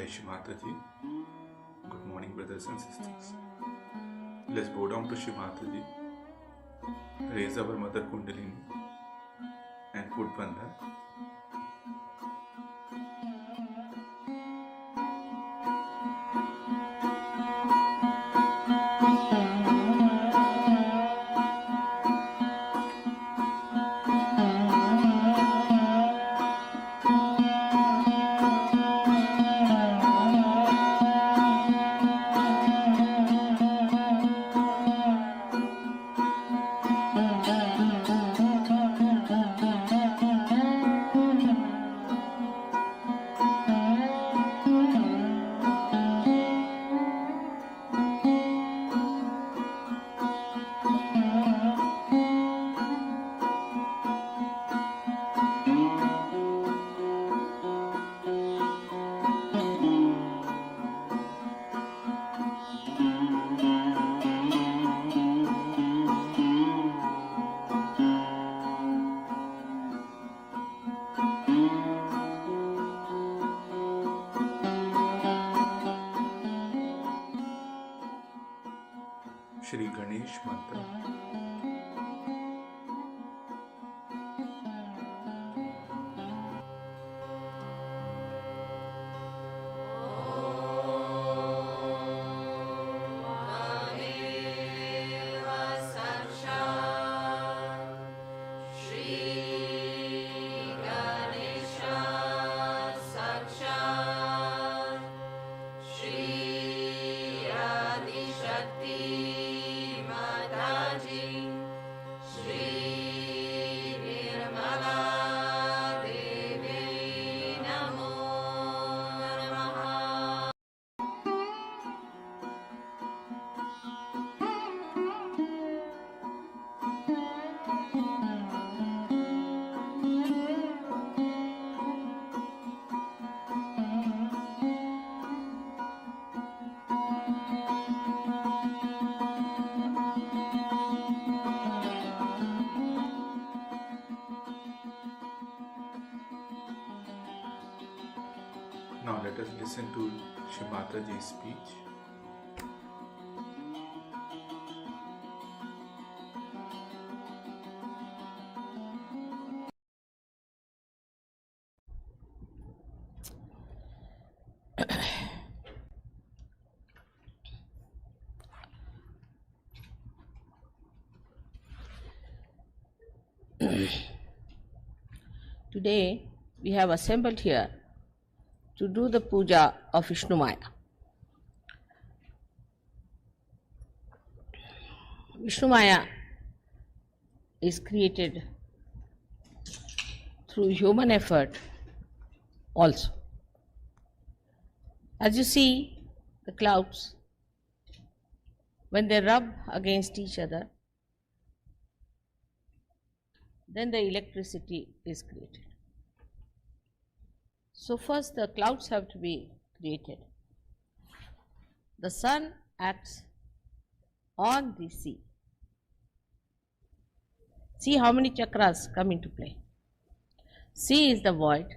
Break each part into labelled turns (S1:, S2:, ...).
S1: Jai Shri Mataji. Good morning, brothers and sisters. Let's bow down to Shri Mataji, raise our Mother Kundalini and put Bandhan. Shri Ganesh Mantra. Now let us listen to Shri Mataji's speech.
S2: Today we have assembled here to do the puja of Vishnu Maya. Vishnu Maya is created through human effort also. As you see, the clouds, when they rub against each other, then the electricity is created. So first the clouds have to be created. The sun acts on the sea. See how many chakras come into play. Sea is the void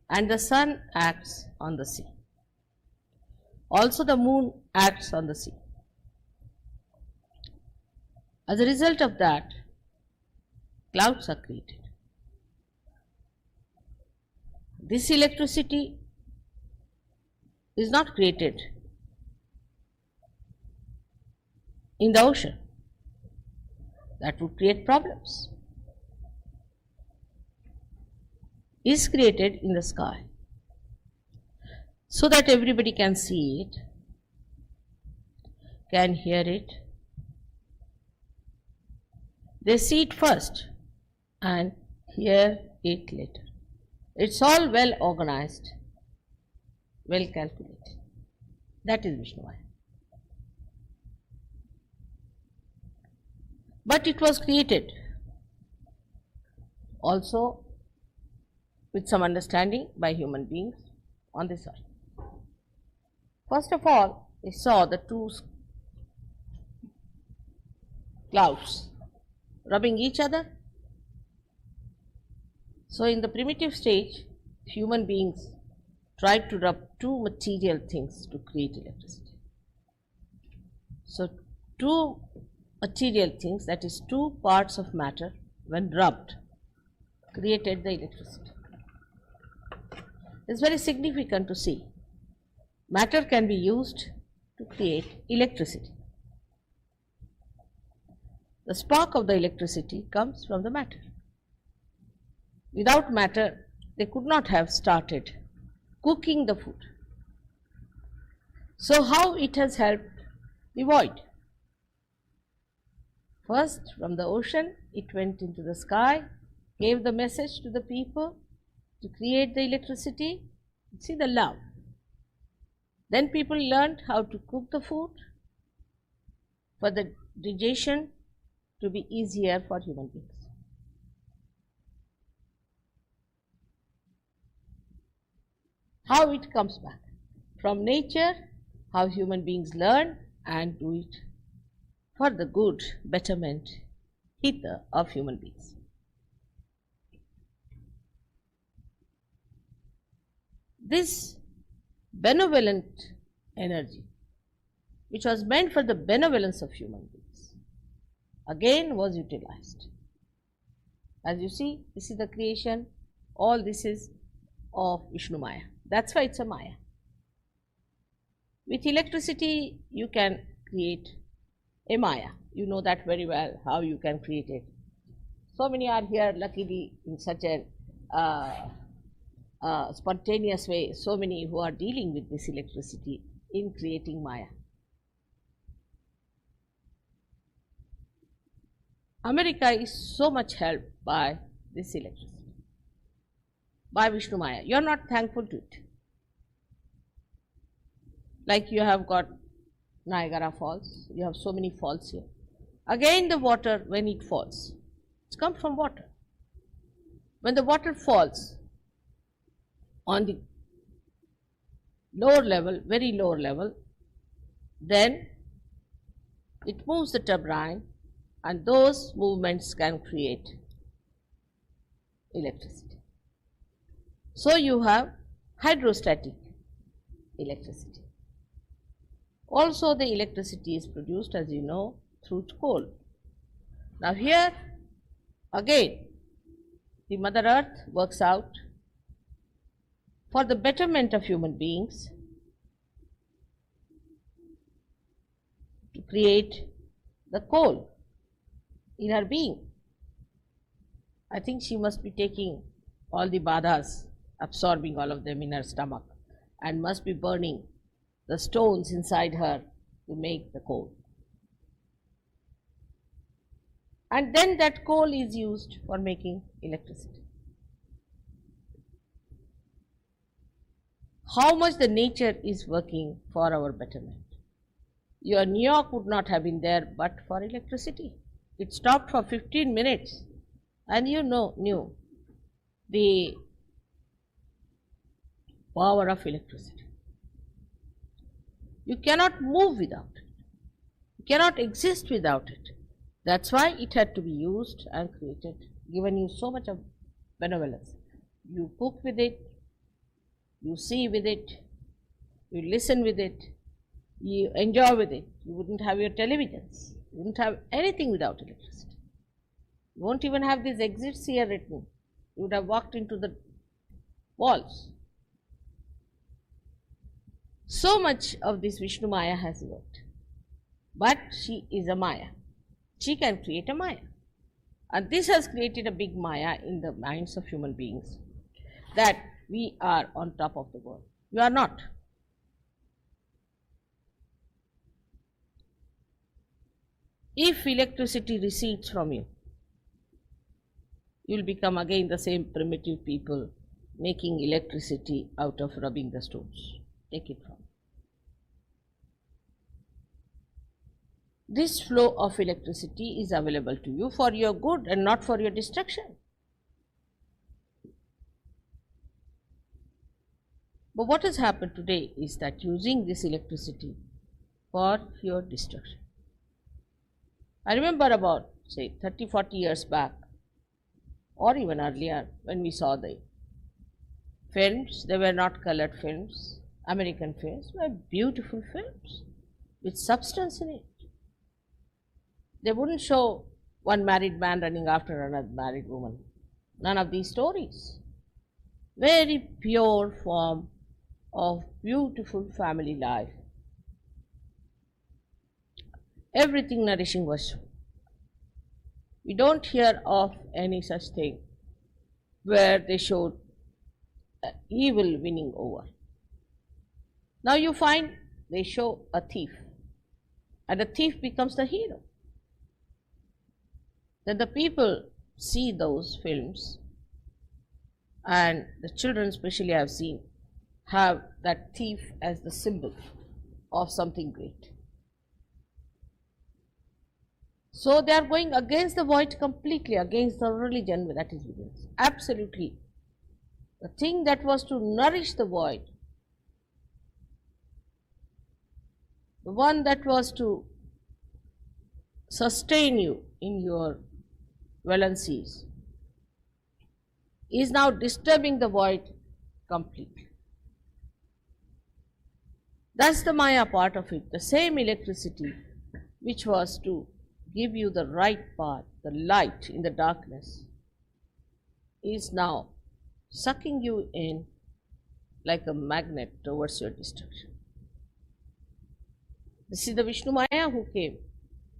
S2: and the sun acts on the sea. Also the moon acts on the sea. As a result of that, clouds are created. This electricity is not created in the ocean. That would create problems. It is created in the sky so that everybody can see it, can hear it. They see it first and hear it later. It's all well organized, well calculated. That is Vishnu Maya. But it was created also with some understanding by human beings on this earth. First of all, we saw the two clouds rubbing each other. So in the primitive stage, human beings tried to rub two material things to create electricity. So two material things, that is two parts of matter, when rubbed, created the electricity. It's very significant to see. Matter can be used to create electricity. The spark of the electricity comes from the matter. Without matter, they could not have started cooking the food. So how it has helped the void? First, from the ocean, it went into the sky, gave the message to the people to create the electricity. See the love. Then people learned how to cook the food for the digestion to be easier for human beings. How it comes back? From nature, how human beings learn and do it for the good betterment, hither of human beings. This benevolent energy, which was meant for the benevolence of human beings, again was utilized. As you see, this is the creation, all this is of Vishnu Maya. That's why it's a Maya. With electricity, you can create a Maya. You know that very well, how you can create it. So many are here, luckily, in such a spontaneous way, so many who are dealing with this electricity in creating Maya. America is so much helped by this electricity, by Vishnu Maya. You are not thankful to it. Like you have got Niagara Falls, you have so many falls here. Again the water, when it falls, it's come from water. When the water falls on the lower level, very lower level, then it moves the turbine, and those movements can create electricity. So you have hydrostatic electricity. Also the electricity is produced, as you know, through coal. Now here again the Mother Earth works out for the betterment of human beings to create the coal in her being. I think she must be taking all the badhas, absorbing all of them in her stomach, and must be burning the stones inside her to make the coal. And then that coal is used for making electricity. How much the nature is working for our betterment. Your New York would not have been there but for electricity. It stopped for 15 minutes and you knew the power of electricity. You cannot move without it. You cannot exist without it. That's why it had to be used and created, given you so much of benevolence. You cook with it, you see with it, you listen with it, you enjoy with it. You wouldn't have your televisions, you wouldn't have anything without electricity. You won't even have these exits here written. You would have walked into the walls. So much of this Vishnu Maya has worked. But she is a Maya. She can create a Maya. And this has created a big Maya in the minds of human beings, that we are on top of the world. You are not. If electricity recedes from you, you will become again the same primitive people making electricity out of rubbing the stones. Take it from. This flow of electricity is available to you for your good and not for your destruction. But what has happened today is that using this electricity for your destruction. I remember about, say, 30-40 years back, or even earlier, when we saw the films. They were not colored films. American films were beautiful films with substance in it. They wouldn't show one married man running after another married woman. None of these stories. Very pure form of beautiful family life. Everything nourishing was shown. We don't hear of any such thing where they showed evil winning over. Now you find they show a thief, and the thief becomes the hero. Then the people see those films, and the children especially I've seen have that thief as the symbol of something great. So they are going against the void completely, against the religion that is within us. Absolutely. The thing that was to nourish the void, the one that was to sustain you in your valencies, is now disturbing the void completely. That's the Maya part of it, the same electricity which was to give you the right path, the light in the darkness, is now sucking you in like a magnet towards your destruction. This is the Vishnu Maya who came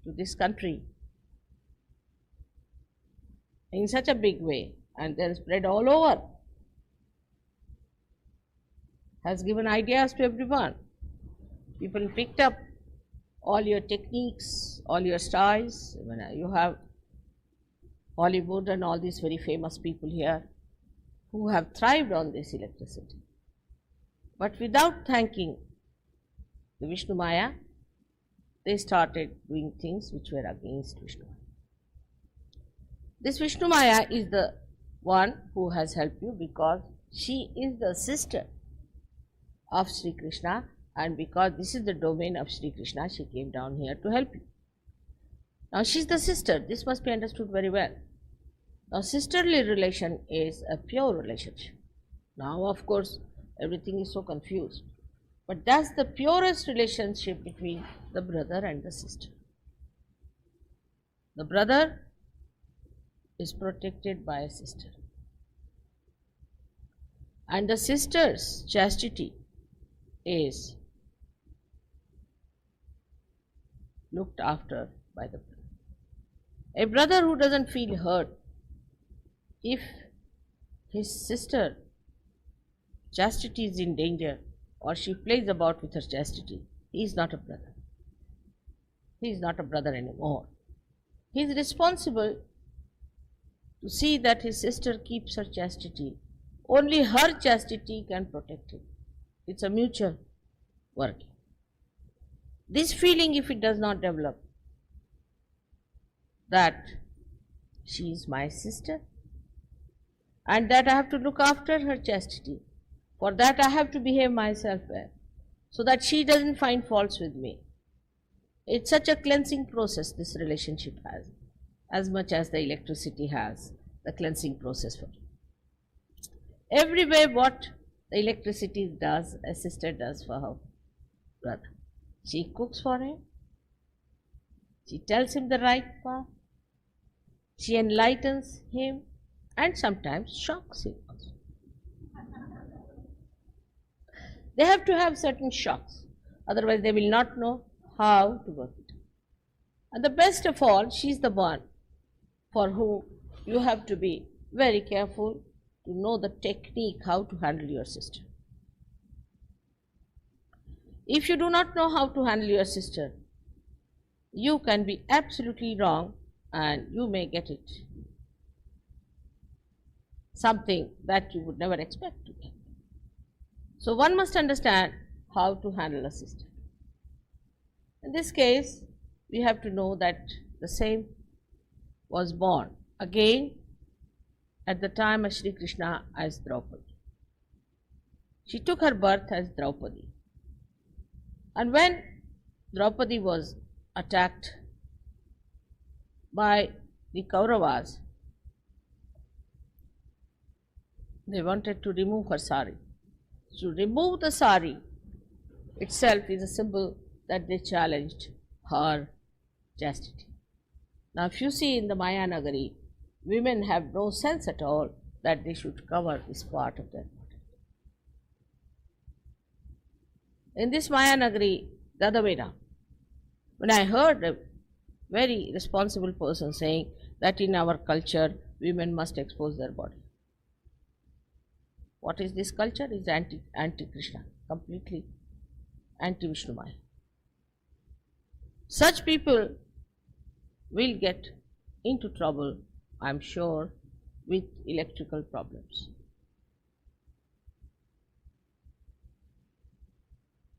S2: to this country in such a big way, and they are spread all over, has given ideas to everyone. People picked up all your techniques, all your styles. You have Hollywood and all these very famous people here who have thrived on this electricity. But without thanking the Vishnu Maya, they started doing things which were against Vishnu Maya. This Vishnu Maya is the one who has helped you because she is the sister of Sri Krishna, and because this is the domain of Sri Krishna, she came down here to help you. Now she is the sister. This must be understood very well. Now sisterly relation is a pure relationship. Now of course everything is so confused, but that's the purest relationship between the brother and the sister. The brother is protected by a sister, and the sister's chastity is looked after by the brother. A brother who doesn't feel hurt if his sister chastity is in danger or she plays about with her chastity, he is not a brother. He is not a brother anymore. He is responsible to see that his sister keeps her chastity. Only her chastity can protect him. It's a mutual working. This feeling, if it does not develop, that she is my sister and that I have to look after her chastity, for that I have to behave myself well, so that she doesn't find faults with me. It's such a cleansing process this relationship has, as much as the electricity has the cleansing process for it. Everywhere what the electricity does, a sister does for her brother. She cooks for him, she tells him the right path, she enlightens him, and sometimes shocks him also. They have to have certain shocks, otherwise they will not know how to work it. And the best of all, she is the one for whom you have to be very careful to know the technique how to handle your sister. If you do not know how to handle your sister, you can be absolutely wrong and you may get it something that you would never expect to get. So one must understand how to handle a sister. In this case, we have to know that the same was born again at the time of Sri Krishna as Draupadi. She took her birth as Draupadi. And when Draupadi was attacked by the Kauravas, They wanted to remove her sari. To remove the sari itself is a symbol that they challenged her chastity. Now, if you see in the Maya Nagari, women have no sense at all that they should cover this part of their body. In this Maya Nagari, the other way now, when I heard a very responsible person saying that in our culture, women must expose their body. What is this culture? Is anti-Krishna, completely anti-Vishnu Maya. Such people will get into trouble, I am sure, with electrical problems.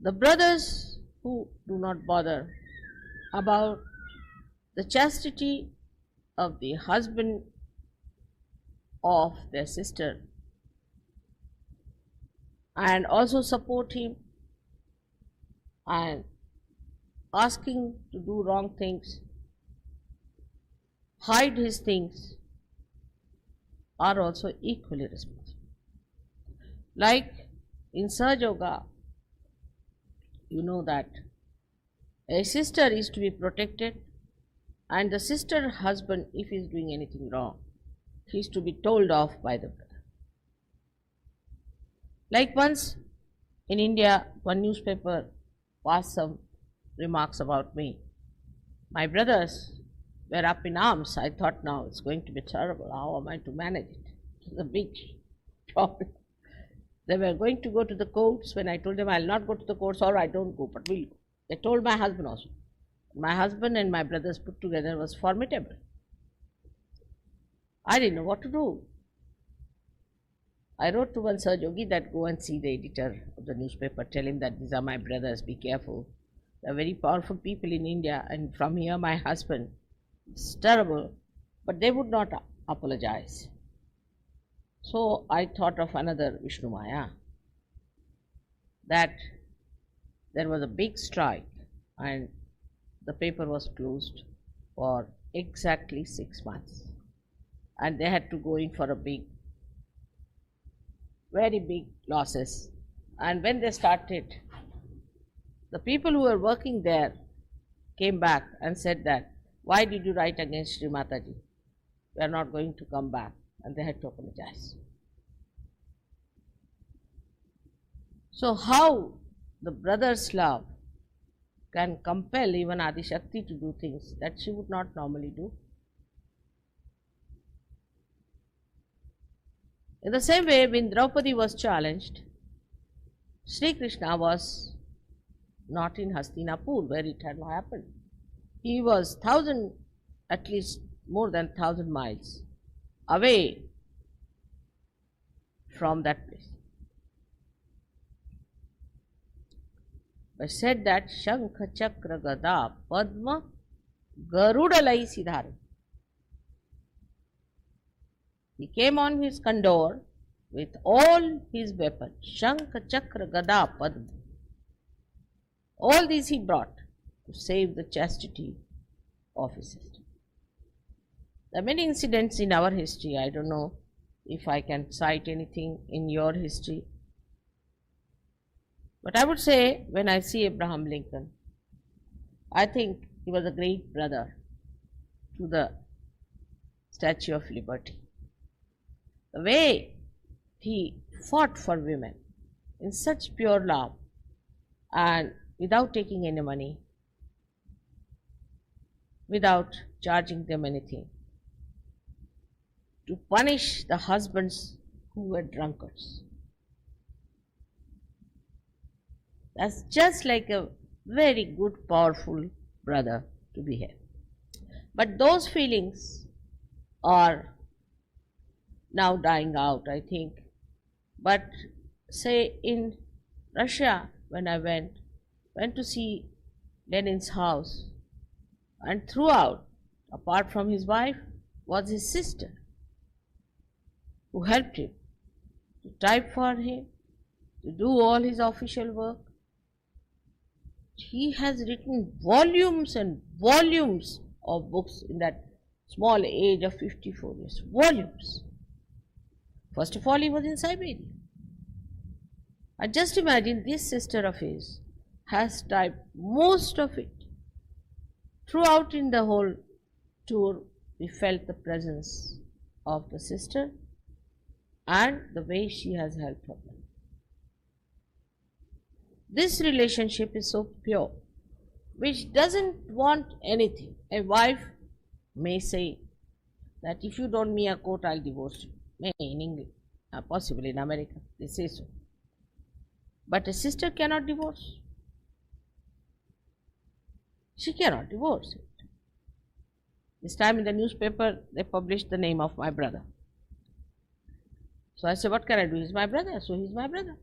S2: The brothers who do not bother about the chastity of the husband of their sister and also support him and asking to do wrong things, hide his things, are also equally responsible. Like in Sahaja Yoga, you know that a sister is to be protected, and the sister husband, if he is doing anything wrong, he is to be told off by the brother. Like once in India, one newspaper passed some remarks about me. My brothers were up in arms. I thought, now it's going to be terrible. How am I to manage it? It's a big problem. They were going to go to the courts. When I told them I'll not go to the courts, or I don't go, but we'll go. They told my husband also. My husband and my brothers put together was formidable. I didn't know what to do. I wrote to one Sir Yogi that go and see the editor of the newspaper, tell him that these are my brothers, be careful. They are very powerful people in India, and from here my husband. It's terrible, but they would not apologize. So I thought of another Vishnu Maya, that there was a big strike and the paper was closed for exactly 6 months, and they had to go in for a very big losses. And when they started, the people who were working there came back and said that, why did you write against Sri Mataji? We are not going to come back. And they had to apologize. So how the brother's love can compel even Adi Shakti to do things that she would not normally do? In the same way, when Draupadi was challenged, Sri Krishna was not in Hastinapur where it had happened. He was at least more than 1,000 miles away from that place. But said that Shankha Chakra Gada Padma Garudalai Siddhar. He came on his condor with all his weapons, Shankha Chakra Gada Padma. All these he brought to save the chastity of his sister. There are many incidents in our history. I don't know if I can cite anything in your history. But I would say, when I see Abraham Lincoln, I think he was a great brother to the Statue of Liberty. The way he fought for women in such pure love and without taking any money, without charging them anything, to punish the husbands who were drunkards. That's just like a very good, powerful brother to be here. But those feelings are now dying out, I think. But say in Russia, when I went to see Lenin's house, and throughout, apart from his wife, was his sister, who helped him to type for him, to do all his official work. He has written volumes and volumes of books in that small age of 54 years. Volumes. First of all, he was in Siberia. And just imagine, this sister of his has typed most of it. Throughout in the whole tour, we felt the presence of the sister and the way she has helped her. This relationship is so pure, which doesn't want anything. A wife may say that if you don't me a coat, I'll divorce you. May in England, possibly in America, they say so. But a sister cannot divorce. She cannot divorce it. This time in the newspaper, they published the name of my brother. So I said, what can I do? He's my brother, so he's my brother.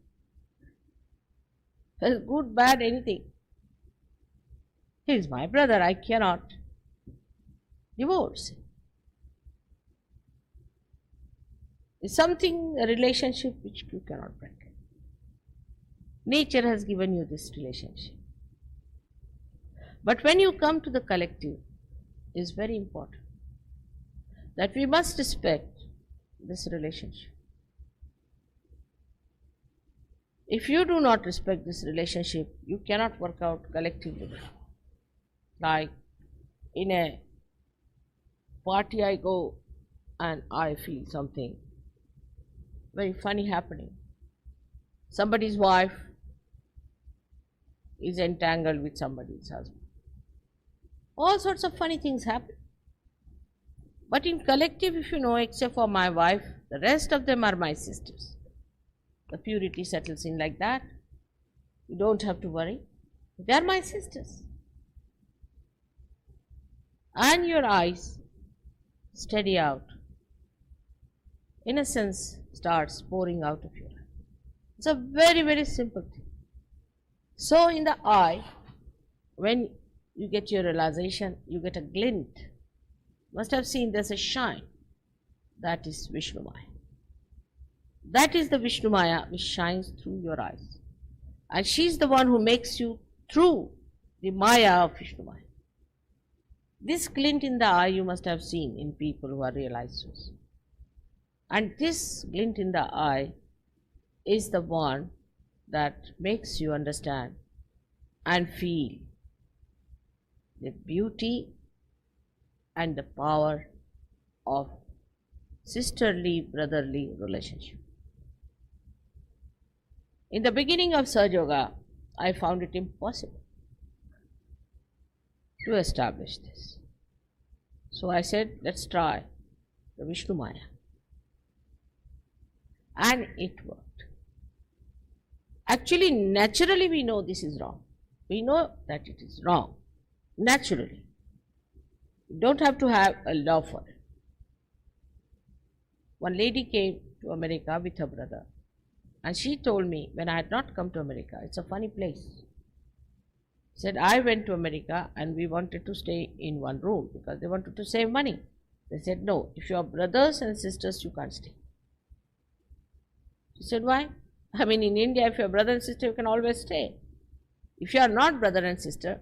S2: Good, bad, anything. He's my brother, I cannot divorce him. It's something, a relationship which you cannot break. Nature has given you this relationship. But when you come to the collective, it is very important that we must respect this relationship. If you do not respect this relationship, you cannot work out collectively. Like in a party I go and I feel something very funny happening. Somebody's wife is entangled with somebody's husband. All sorts of funny things happen. But in collective, if you know, except for my wife, the rest of them are my sisters. The purity settles in like that. You don't have to worry. They are my sisters. And your eyes steady out. Innocence starts pouring out of your eye. It's a very, very simple thing. So in the eye, when you get your realization, you get a glint. Must have seen there's a shine. That is Vishnu Maya. That is the Vishnu Maya which shines through your eyes. And she's the one who makes you through the Maya of Vishnu Maya. This glint in the eye you must have seen in people who are realizers. And this glint in the eye is the one that makes you understand and feel the beauty and the power of sisterly, brotherly relationship. In the beginning of Sahaja Yoga, I found it impossible to establish this. So I said, let's try the Vishnu Maya. And it worked. Actually, naturally we know this is wrong. We know that it is wrong. Naturally. You don't have to have a law for it. One lady came to America with her brother. And she told me, when I had not come to America, it's a funny place. She said, I went to America and we wanted to stay in one room because they wanted to save money. They said, no, if you are brothers and sisters, you can't stay. She said, why? I mean, in India, if you are brother and sister, you can always stay. If you are not brother and sister,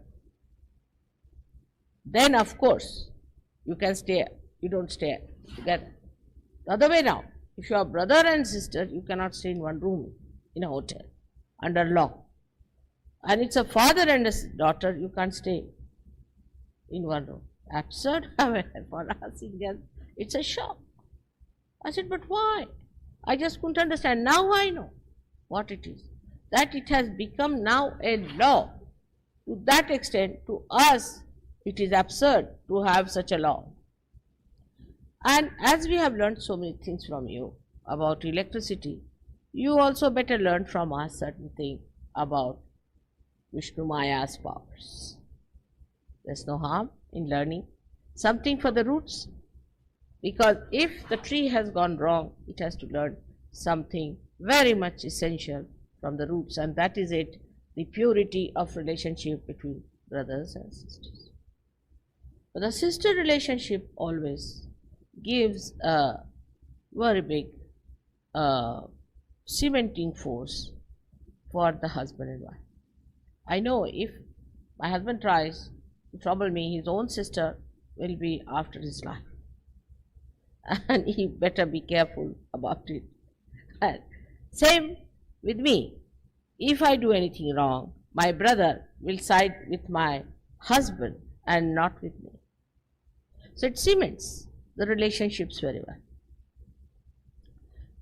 S2: then of course, you can stay, you don't stay together. The other way now. If you are brother and sister, you cannot stay in one room in a hotel under law. And it's a father and a daughter, you can't stay in one room. Absurd. For us Indians, it's a shock. I said, but why? I just couldn't understand. Now I know what it is. That it has become now a law. To that extent, to us, it is absurd to have such a law. And as we have learned so many things from you about electricity, you also better learn from us certain things about Vishnu Maya's powers. There's no harm in learning something for the roots, because if the tree has gone wrong, it has to learn something very much essential from the roots, and that is it, the purity of relationship between brothers and sisters. But the sister relationship always gives a very big cementing force for the husband and wife. I know if my husband tries to trouble me, his own sister will be after his life. And he better be careful about it. And same with me. If I do anything wrong, my brother will side with my husband and not with me. So it cements the relationships very well.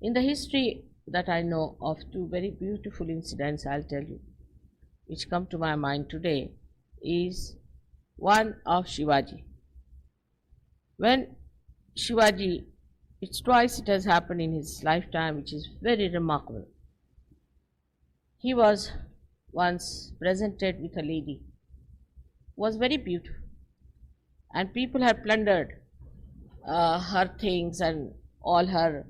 S2: In the history that I know of, two very beautiful incidents I'll tell you, which come to my mind today, is one of Shivaji. When Shivaji, it's twice it has happened in his lifetime, which is very remarkable. He was once presented with a lady who was very beautiful, and people had plundered her things and all her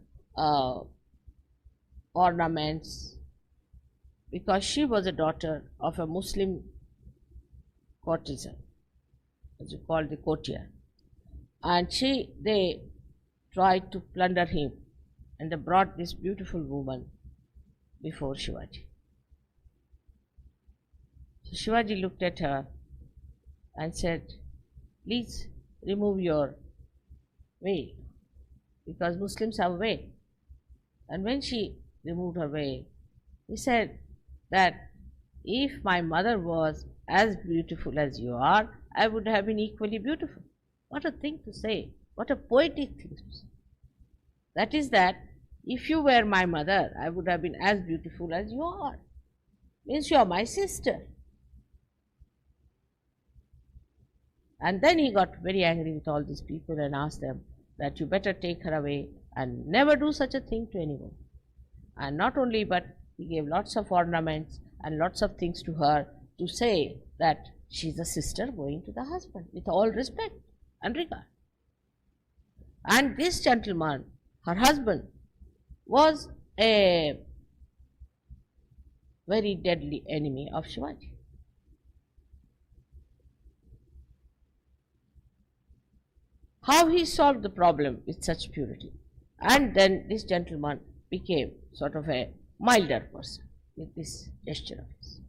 S2: ornaments, because she was a daughter of a Muslim courtesan, as you call the courtier, and they tried to plunder him, and they brought this beautiful woman before Shivaji. So Shivaji looked at her and said, "Please remove your veil, because Muslims have a veil." And when she removed her veil, he said that if my mother was as beautiful as you are, I would have been equally beautiful. What a thing to say! What a poetic thing to say! That is that if you were my mother, I would have been as beautiful as you are. Means you are my sister. And then he got very angry with all these people and asked them that you better take her away and never do such a thing to anyone. And not only, but he gave lots of ornaments and lots of things to her to say that she's a sister going to the husband with all respect and regard. And this gentleman, her husband, was a very deadly enemy of Shivaji. How he solved the problem with such purity. And then this gentleman became sort of a milder person with this gesture of his.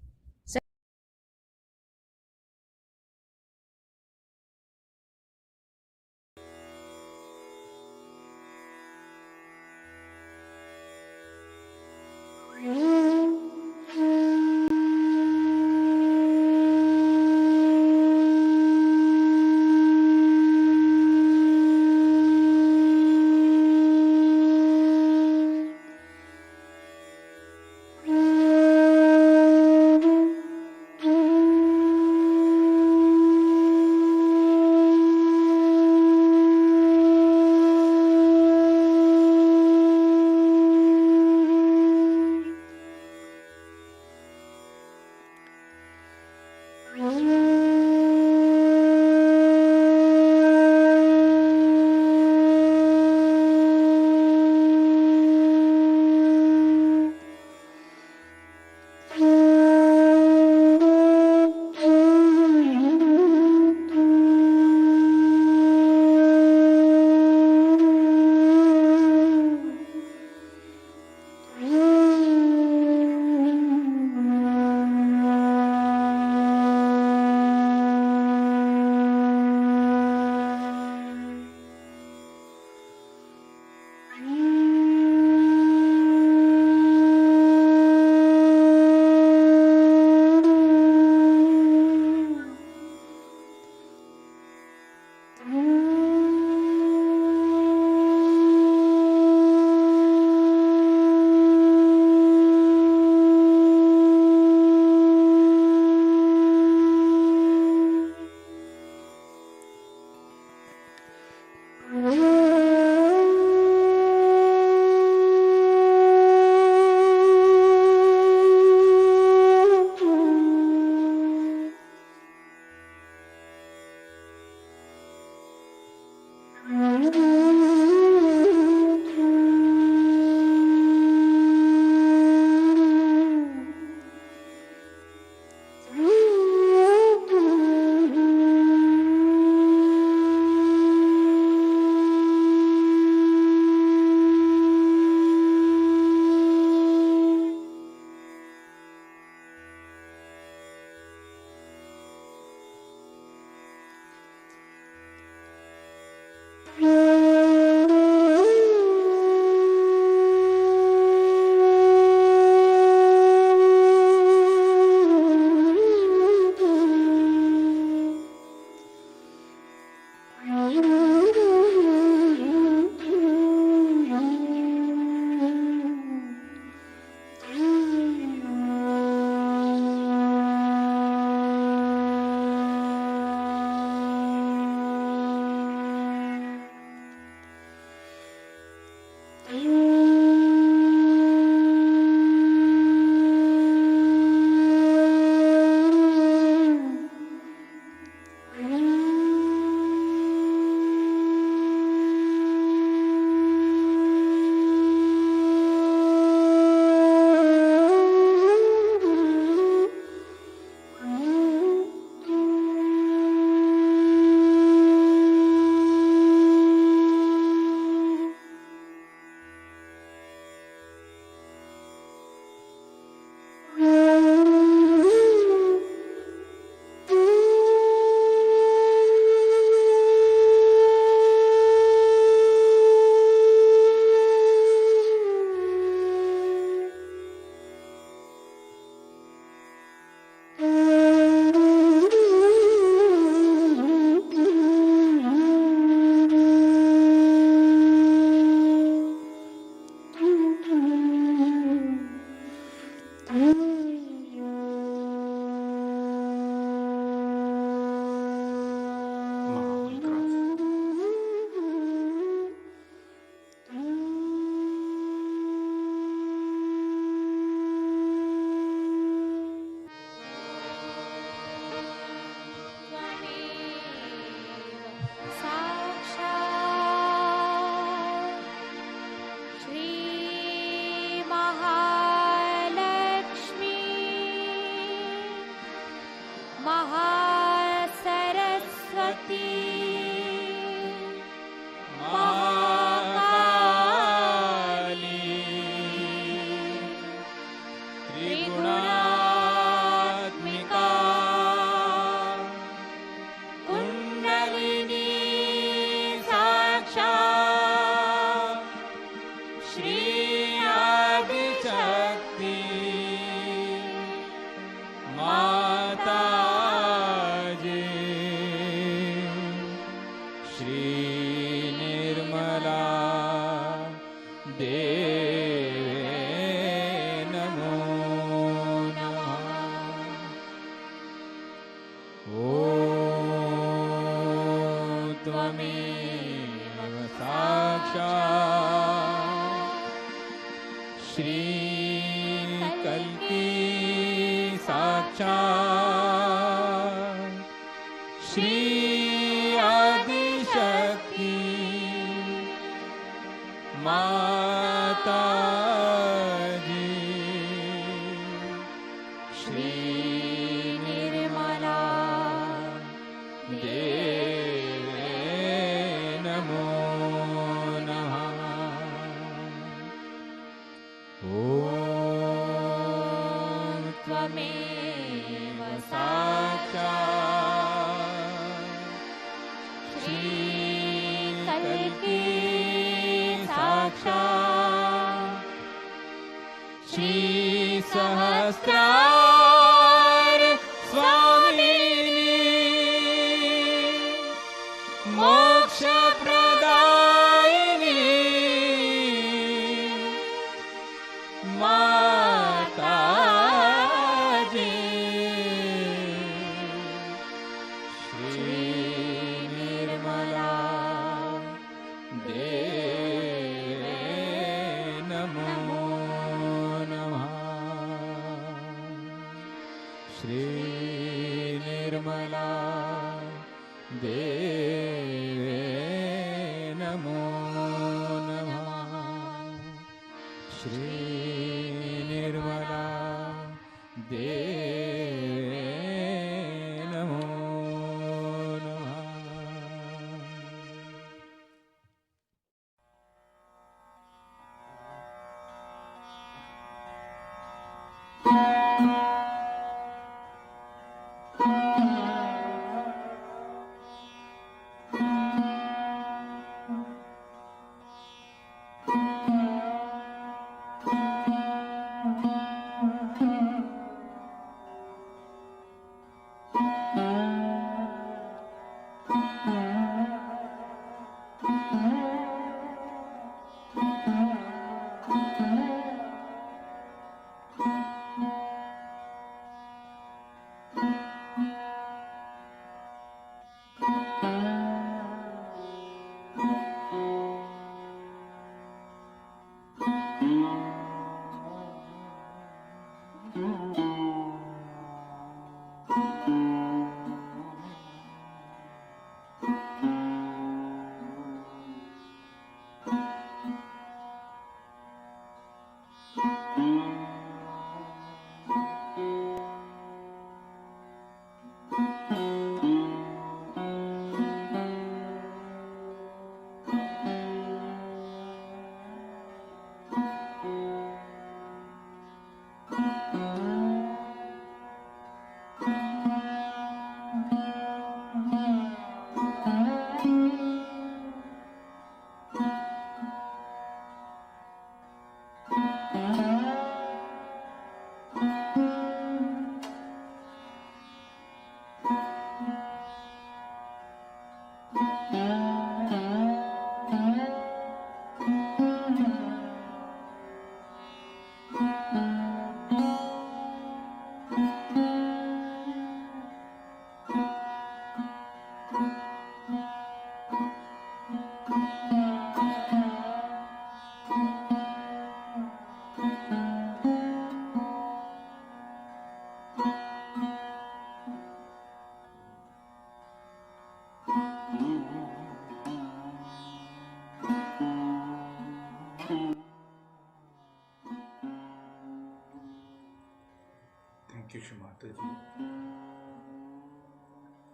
S1: Mataji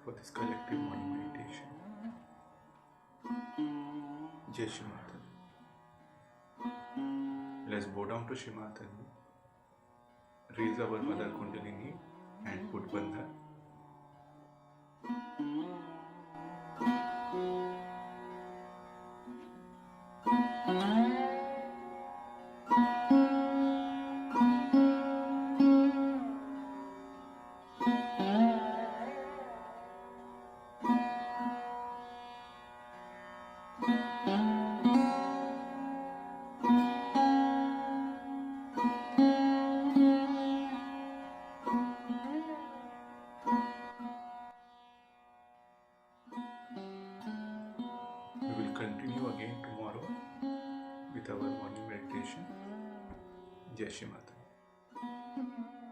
S1: for this collective morning meditation. Jai Shri Mataji. Let's bow down to Shri Mataji. Raise our mother Kundalini and put bandhan. We will continue again tomorrow with our morning meditation. Jai Shri Mataji.